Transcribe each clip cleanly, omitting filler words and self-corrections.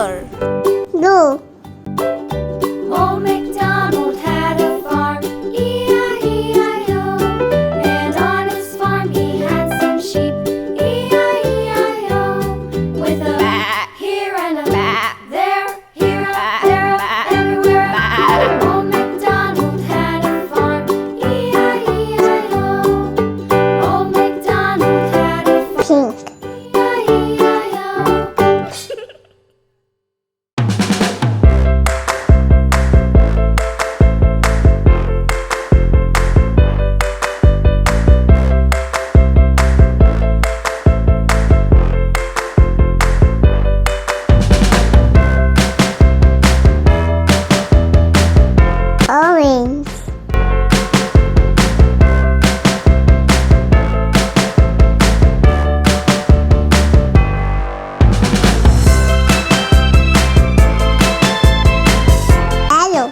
flower? Blue. Old MacDonald had a farm, E-I-E-I-O. And on his farm he had some sheep, E-I-E-I-O. With a here and a there, here a, there a, everywhere a. Old MacDonald had a farm, E-I-E-I-O. Old MacDonald had a farm, Pink. E-I-E-I-O. Orange. Yellow.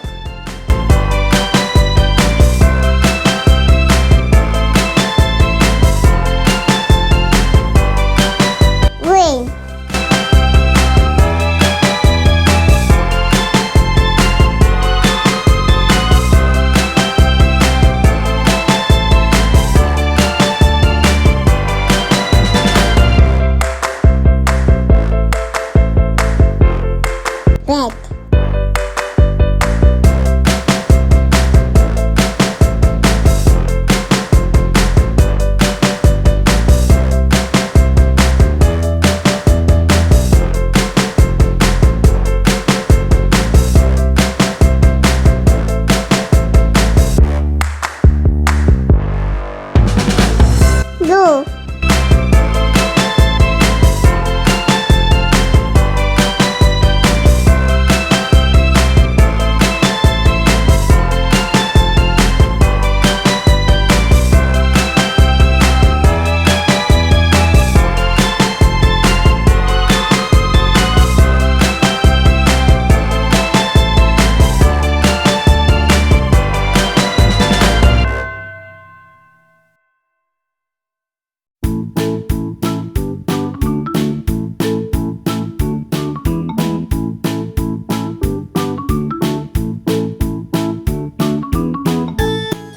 Green. Red. Blue.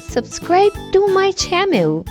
Subscribe to my channel.